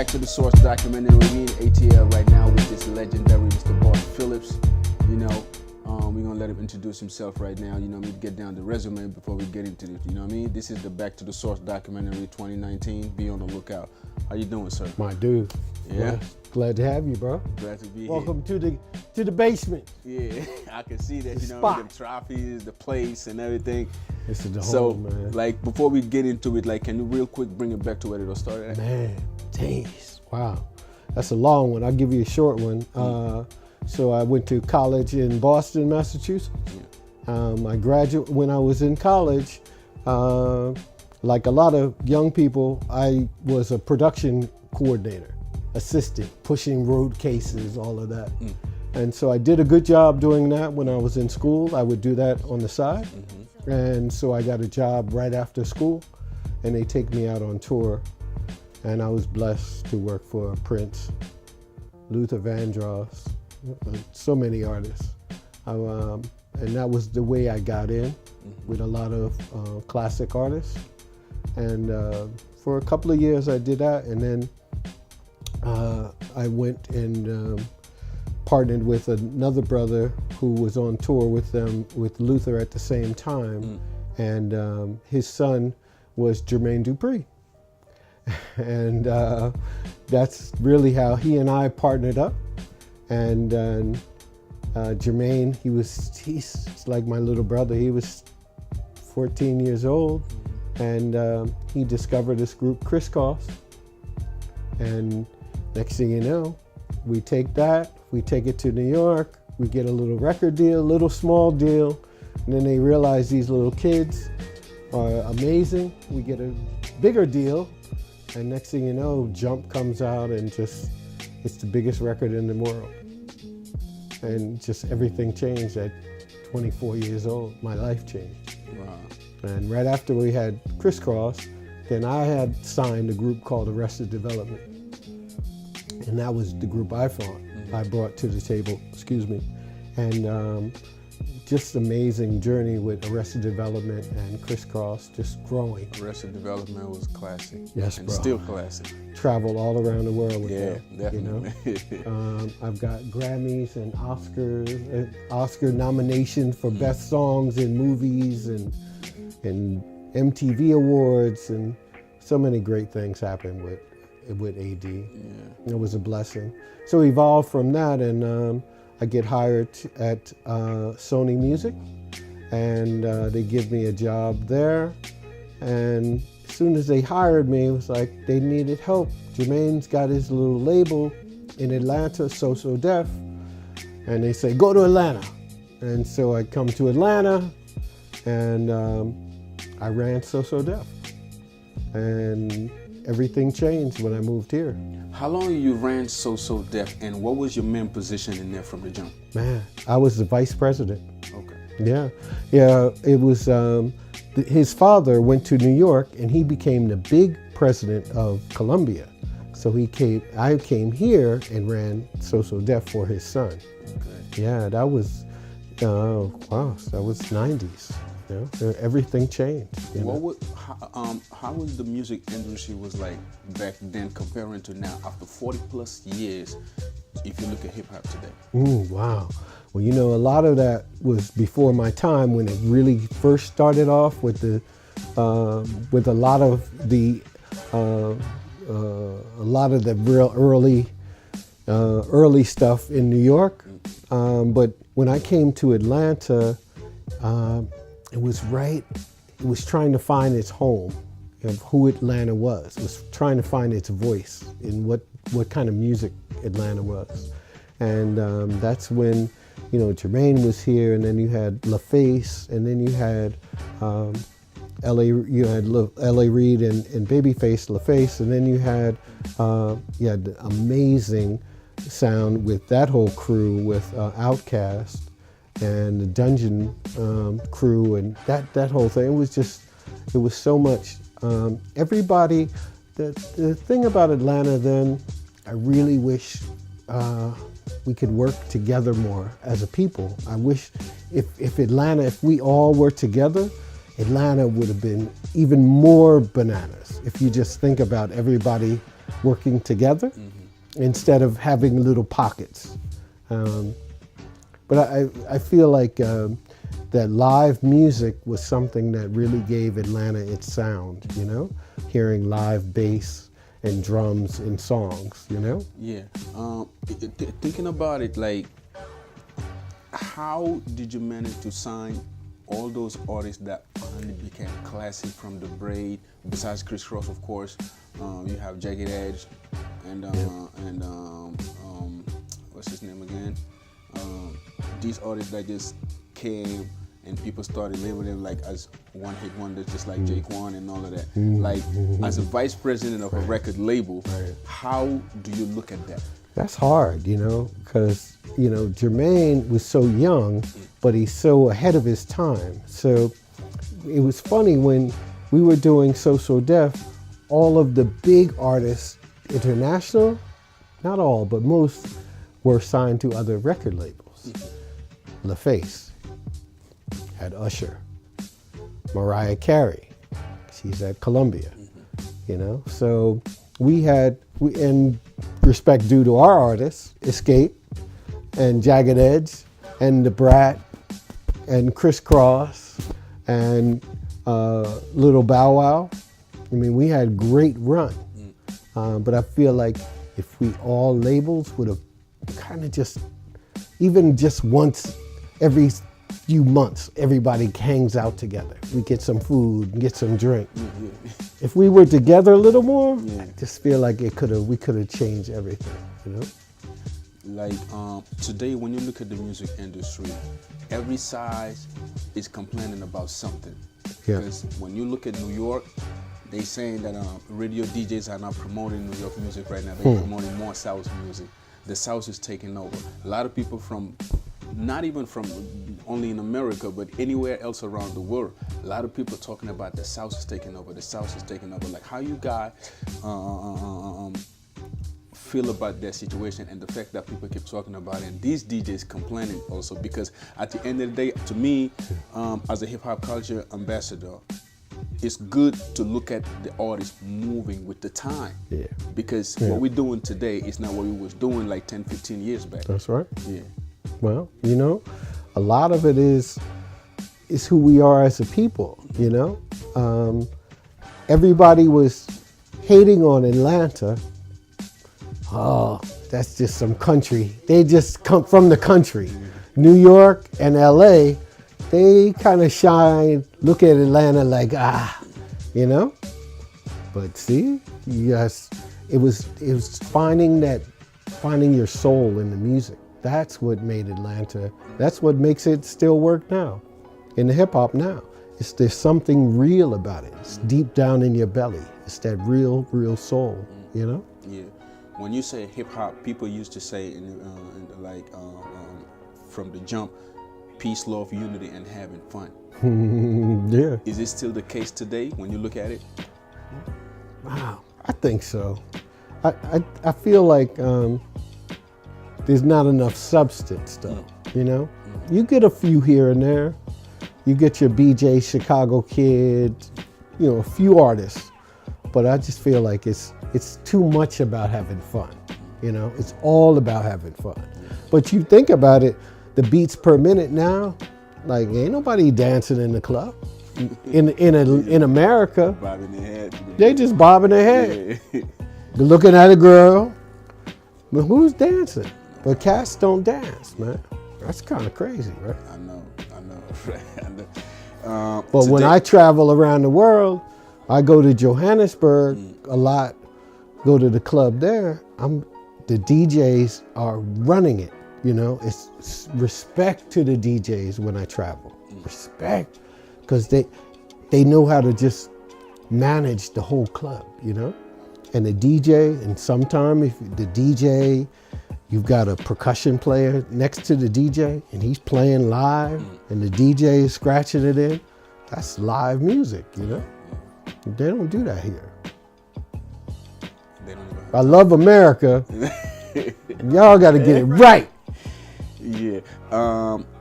Back to the Source documentary. We in ATL right now with this legendary Mr. Bart Phillips. You know, we're gonna let him introduce himself right now. You know, we get down the resume before we get into it. You know what I mean? This is the Back to the Source documentary 2019. Be on the lookout. How you doing, sir? My dude. Yeah. Well, glad to have you, bro. Glad to be Welcome to the basement. here. Yeah, I can see that. The You know, spot. the trophies, the place, and everything. This is the So, home, man. like, before we get into it, like, can you real quick bring it back to where it all started at? Man, days. Wow. That's a long one. I'll give you a short one. So I went to college in Boston, Massachusetts. Yeah. I graduated when I was in college. Like a lot of young people, I was a production coordinator, assistant, pushing road cases, all of that. And so I did a good job doing that when I was in school. I would do that on the side. And so I got a job right after school, and they take me out on tour. And I was blessed to work for Prince, Luther Vandross, so many artists. And that was the way I got in with a lot of classic artists. And for a couple of years I did that, and then I went and partnered with another brother who was on tour with them, with Luther at the same time. And his son was Jermaine Dupri. And that's really how he and I partnered up. And Jermaine, he's like my little brother. He was 14 years old, and he discovered this group, Crisscross. And next thing you know, we take it to New York, we get a little record deal, little small deal, and then they realize these little kids are amazing. We get a bigger deal, and next thing you know, Jump comes out, and just, it's the biggest record in the world. And just everything changed at 24 years old. My life changed. Wow. And right after we had Crisscross, then I had signed a group called Arrested Development. And that was the group I brought to the table, And just amazing journey with Arrested Development and Crisscross, just growing. Arrested Development was classic. Yes, and bro. Still classic. Traveled all around the world with Yeah, them. definitely. You know? I've got Grammys and Oscars, Oscar nominations for best songs in movies, and MTV awards, and so many great things happened with Y-Dee. Yeah. It was a blessing. So evolved from that, and I get hired at Sony Music, and they give me a job there. And as soon as they hired me, it was like they needed help. Jermaine's got his little label in Atlanta, So Def, and they say, go to Atlanta. And so I come to Atlanta, and I ran So Def. And everything changed when I moved here. How long you ran So Def, and what was your main position in there from the jump? Man, I was the vice president. Okay. Yeah. It was, his father went to New York, and he became the big president of Columbia. So I came here and ran So Def for his son. Okay. Yeah, that was, wow, that was 90s. You know? Everything changed. How was the music industry was like back then comparing to now after 40 plus years, if you look at hip hop today? Wow. Well, you know, a lot of that was before my time, when it really first started off with a lot of the real early stuff in New York. But when I came to Atlanta, it was trying to find its home of who Atlanta was. It was trying to find its voice in what kind of music Atlanta was. And that's when, you know, Jermaine was here, and then you had LaFace, and then you had L.A. Reid and Babyface LaFace, and then you had the amazing sound with that whole crew with Outkast and the Dungeon crew, and that whole thing. It was so much. Everybody, the thing about Atlanta then, I really wish we could work together more as a people. I wish if we all were together, Atlanta would have been even more bananas. If you just think about everybody working together instead of having little pockets. But I feel like that live music was something that really gave Atlanta its sound, you know? Hearing live bass and drums in songs, you know? Yeah. Thinking about it, like, how did you manage to sign all those artists that finally became classic from the Braid? Besides Criss Cross, of course, you have Jagged Edge and what's his name again? These artists that just came and people started labeling them like as one-hit wonders, just like Jake One and all of that. Like, as a vice president of a record label, how do you look at that? That's hard, you know, because, you know, Jermaine was so young, but he's so ahead of his time. So it was funny when we were doing So Def, all of the big artists, international, not all, but most, were signed to other record labels. LaFace had Usher. Mariah Carey, she's at Columbia, you know? So in respect due to our artists, Escape and Jagged Edge and The Brat and Criss Cross and Little Bow Wow. I mean, we had great run. But I feel like if we all labels would have kind of even just once every few months, everybody hangs out together. We get some food, get some drink. If we were together a little more, I just feel like we could have changed everything, you know? Like, today when you look at the music industry, every side is complaining about something. Because when you look at New York, they saying that radio DJs are not promoting New York music right now. They're promoting more South music. The South is taking over. A lot of people from, not even from only in America, but anywhere else around the world, a lot of people talking about the South is taking over, the South is taking over. Like, how you guys feel about that situation and the fact that people keep talking about it, and these DJs complaining also, because at the end of the day, to me, as a hip hop culture ambassador, it's good to look at the artists moving with the time. Yeah. Because what we're doing today is not what we was doing like 10, 15 years back. That's right. Yeah. Well, you know, a lot of it is who we are as a people, you know? Everybody was hating on Atlanta. Oh, that's just some country. They just come from the country. New York and LA, they kind of shine, look at Atlanta like, you know? But see, yes, it was finding your soul in the music. That's what made Atlanta, that's what makes it still work now, in the hip hop now. There's something real about it. It's deep down in your belly. It's that real soul, you know? Yeah. When you say hip hop, people used to say, from the jump, peace, love, unity, and having fun. Yeah. Is it still the case today when you look at it? Wow, I think so. I feel like there's not enough substance though, you know? You get a few here and there. You get your BJ Chicago Kid, you know, a few artists. But I just feel like it's too much about having fun, you know? It's all about having fun. But you think about it, the beats per minute now, like ain't nobody dancing in the club. In America, Bobbing their head. they just bobbing their head. Yeah. They're looking at a girl, but who's dancing? But cats don't dance, man. That's kind of crazy, right? I know. But when I travel around the world, I go to Johannesburg a lot, go to the club there. The DJs are running it, you know? It's respect to the DJs when I travel. Respect, because they know how to just manage the whole club, you know? And the DJ, and sometimes if the DJ, you've got a percussion player next to the DJ and he's playing live and the DJ is scratching it in, that's live music, you know? They don't do that here. I love America. Y'all got to get it right. Yeah.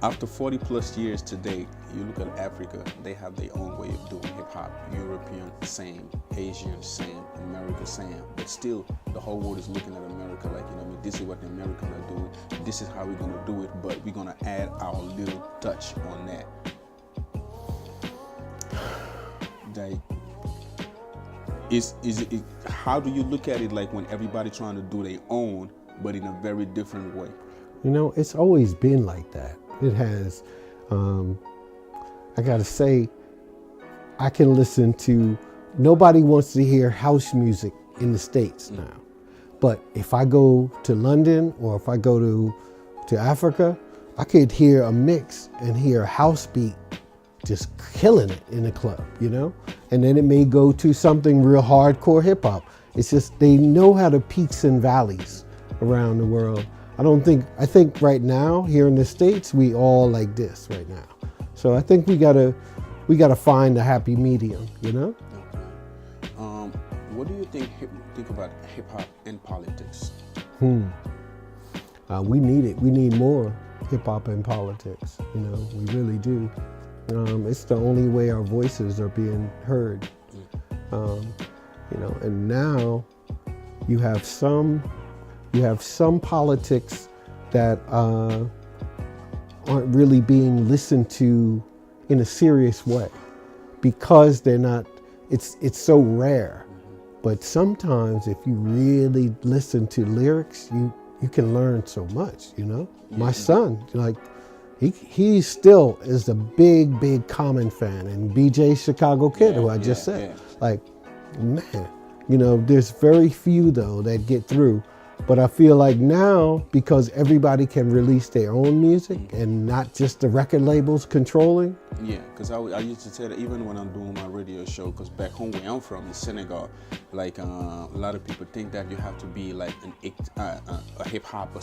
After 40 plus years today, you look at Africa, they have their own way of doing hip hop. European, same. Asian, same. America, same. But still, the whole world is looking at America like, this is what the Americans are doing. This is how we're going to do it, but we're going to add our little touch on that. Like, how do you look at it like when everybody trying to do their own, but in a very different way? It's always been like that. It has. I gotta say, I can listen to, nobody wants to hear house music in the States now. But if I go to London or if I go to Africa, I could hear a mix and hear a house beat just killing it in the club, And then it may go to something real hardcore hip hop. It's just, they know how to peaks and valleys around the world. I think right now here in the States, we all like this right now. So I think we gotta find a happy medium, Okay. What do you think about hip hop and politics? We need it. We need more hip hop and politics. We really do. It's the only way our voices are being heard. And now you have some politics that aren't really being listened to in a serious way because they're not. It's so rare. But sometimes if you really listen to lyrics, you can learn so much. My son, he still is a big Common fan, and BJ Chicago Kid, who I just said, man, there's very few though that get through. But I feel like now, because everybody can release their own music and not just the record labels controlling. Yeah, because I used to say that even when I'm doing my radio show, because back home where I'm from in Senegal, a lot of people think that you have to be like a hip hopper /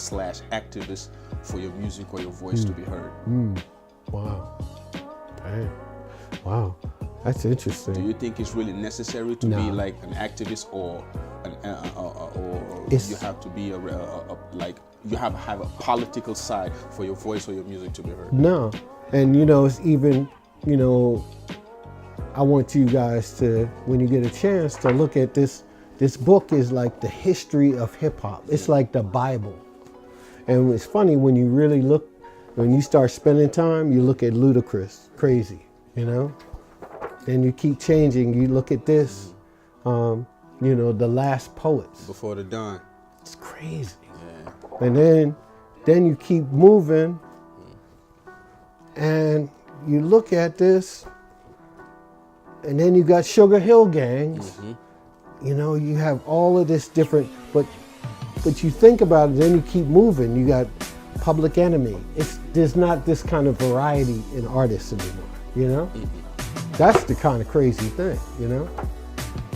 activist for your music or your voice to be heard. Wow. Dang. Wow. That's interesting. Do you think it's really necessary to be like an activist or you have to be you have a political side for your voice or your music to be heard? No. And it's even, I want you guys to, when you get a chance, to look at this. This book is like the history of hip hop. It's like the Bible. And it's funny when you really look, when you start spending time, you look at Ludacris, crazy, Then you keep changing. You look at this, the last poets. Before the dawn. It's crazy. Yeah. And then you keep moving, and you look at this, and then you got Sugar Hill Gangs. You have all of this different, but you think about it, then you keep moving. You got Public Enemy. There's not this kind of variety in artists anymore, That's the kind of crazy thing,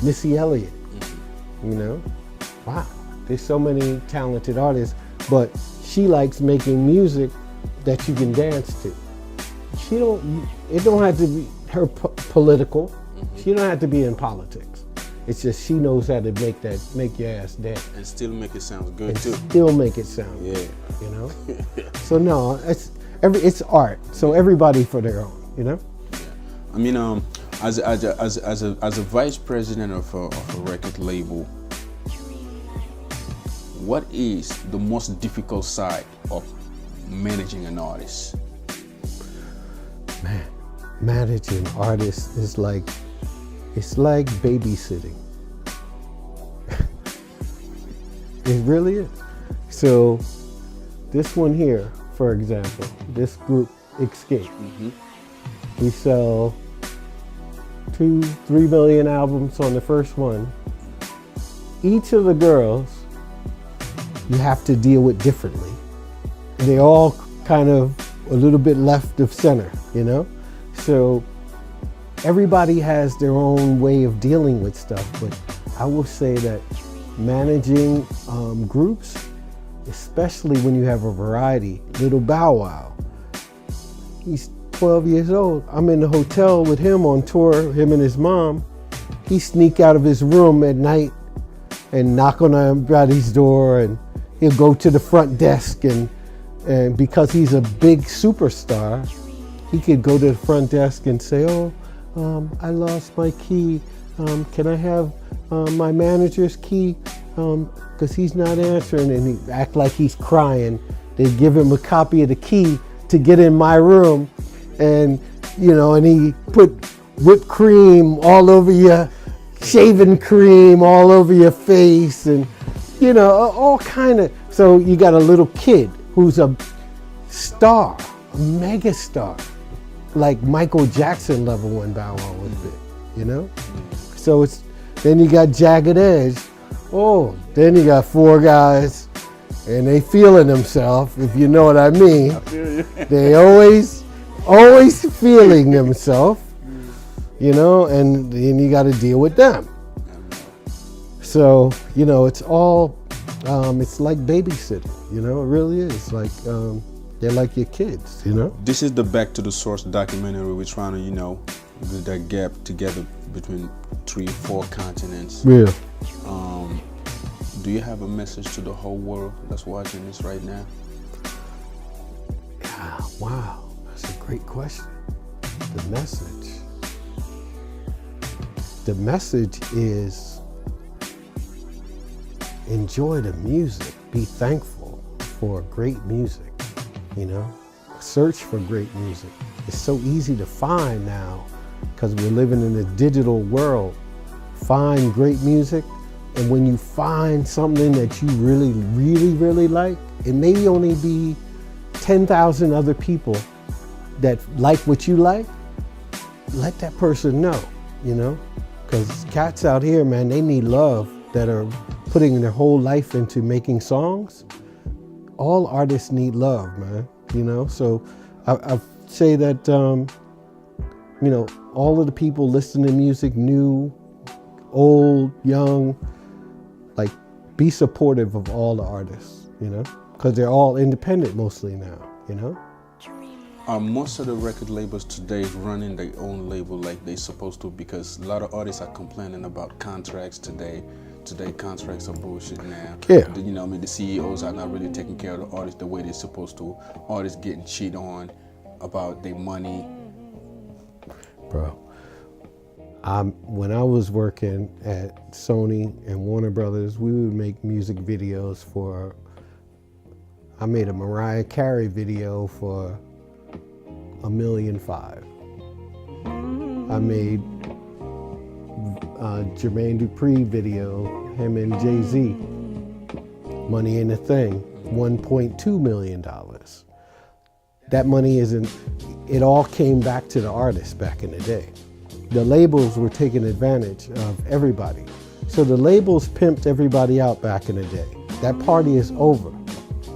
Missy Elliott, Wow, there's so many talented artists, but she likes making music that you can dance to. It don't have to be her political. She don't have to be in politics. It's just she knows how to make your ass dance. And still make it sound good too. Still make it sound good, So no, it's art. So everybody for their own, Yeah. I mean, as a vice president of a record label, what is the most difficult side of managing an artist? Man, managing artists is like babysitting. It really is. So this one here, for example, this group Escape. We sell 2-3 million albums on the first one. Each of the girls you have to deal with differently. They all kind of a little bit left of center, So everybody has their own way of dealing with stuff, but I will say that managing groups, especially when you have a variety, Little Bow Wow, he's 12 years old. I'm in the hotel with him on tour, him and his mom. He sneak out of his room at night and knock on everybody's door, and he'll go to the front desk and And because he's a big superstar, he could go to the front desk and say, "Oh, I lost my key. Can I have my manager's key? Because he's not answering." And he act like he's crying. They give him a copy of the key to get in my room, and and he put whipped cream all over your, shaving cream all over your face, and all kind of. So you got a little kid who's a star, a mega star, like Michael Jackson level when Bow Wow was big, So then you got Jagged Edge. Oh, then you got four guys, and they feeling themselves, if you know what I mean. I feel you. They always feeling themselves, and then you got to deal with them. So, it's all, it's like babysitting, it really is. Like, they're like your kids, This is the Back to the Source documentary. We're trying to, bridge that gap together between 3 or 4 continents. Yeah. Do you have a message to the whole world that's watching this right now? Yeah, wow, that's a great question. The message is enjoy the music. Be thankful for great music, Search for great music. It's so easy to find now because we're living in a digital world. Find great music, and when you find something that you really, really, really like, it may only be 10,000 other people that like what you like. Let that person know, because cats out here, man, they need love, that are putting their whole life into making songs. All artists need love, man, So I say that, all of the people listening to music, new, old, young, like, be supportive of all the artists, because they're all independent mostly now, Are most of the record labels today running their own label like they supposed to? Because a lot of artists are complaining about contracts today. Today contracts are bullshit now. Yeah. The CEOs are not really taking care of the artists the way they're supposed to. Artists getting cheated on about their money. Bro, when I was working at Sony and Warner Brothers, we would make music videos for, I made a Mariah Carey video for $1.5 million. I made Jermaine Dupri video, him and Jay-Z, Money Ain't a Thing, $1.2 million. That money it all came back to the artists back in the day. The labels were taking advantage of everybody. So the labels pimped everybody out back in the day. That party is over.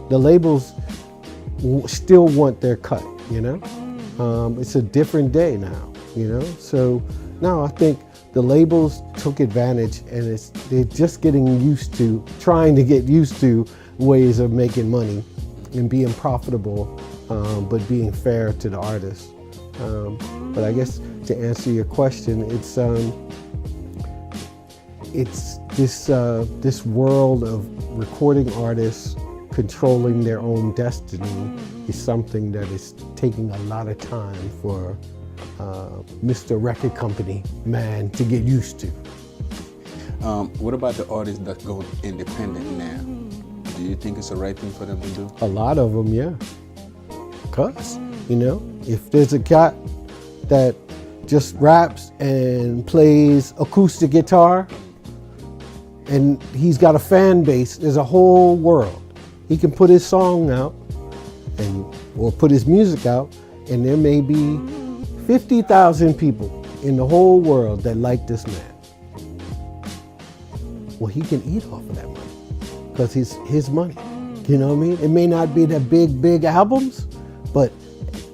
The labels still want their cut, It's a different day now, So now I think the labels took advantage, and they're just trying to get used to ways of making money and being profitable, but being fair to the artists. But I guess to answer your question, it's this world of recording artists controlling their own destiny is something that is taking a lot of time for Mr. Record Company man to get used to. What about the artists that go independent now? Do you think it's the right thing for them to do? A lot of them, yeah. Because, if there's a guy that just raps and plays acoustic guitar and he's got a fan base, there's a whole world. He can put his song out or put his music out, and there may be 50,000 people in the whole world that like this man. Well, he can eat off of that money because it's his money. You know what I mean? It may not be the big albums, but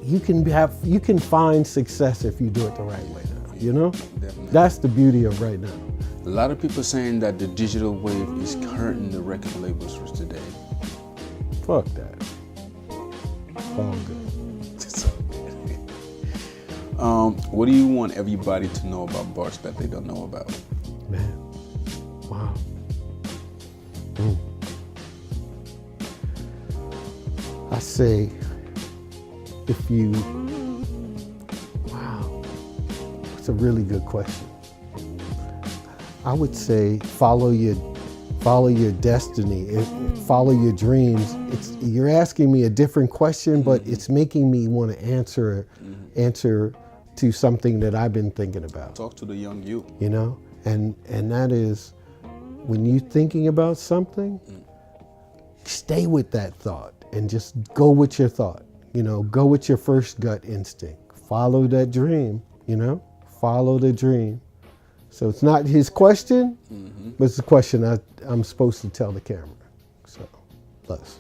you can find success if you do it the right way now, Definitely. That's the beauty of right now. A lot of people saying that the digital wave is hurting the record labels for today. Fuck that. All good. What do you want everybody to know about Bart that they don't know about? Man, wow. I say, if you, wow, it's a really good question. I would say follow your destiny, follow your dreams. You're asking me a different question, but it's making me want to answer to something that I've been thinking about. Talk to the young you. You know, and that is, when you're thinking about something, stay with that thought and just go with your thought. You know, go with your first gut instinct. Follow that dream. You know, follow the dream. So it's not his question, but it's a question I'm supposed to tell the camera. So, let's.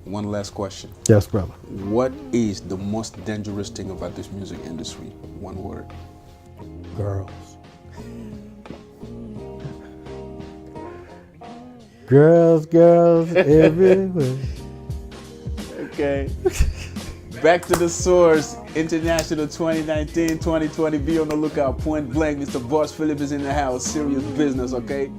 One last question. Yes, brother. What is the most dangerous thing about this music industry? One word. Girls. Girls everywhere. Okay. Back to the source. International 2019-2020. Be on the lookout. Point blank. Mr. Bart Phillips is in the house. Serious business, okay?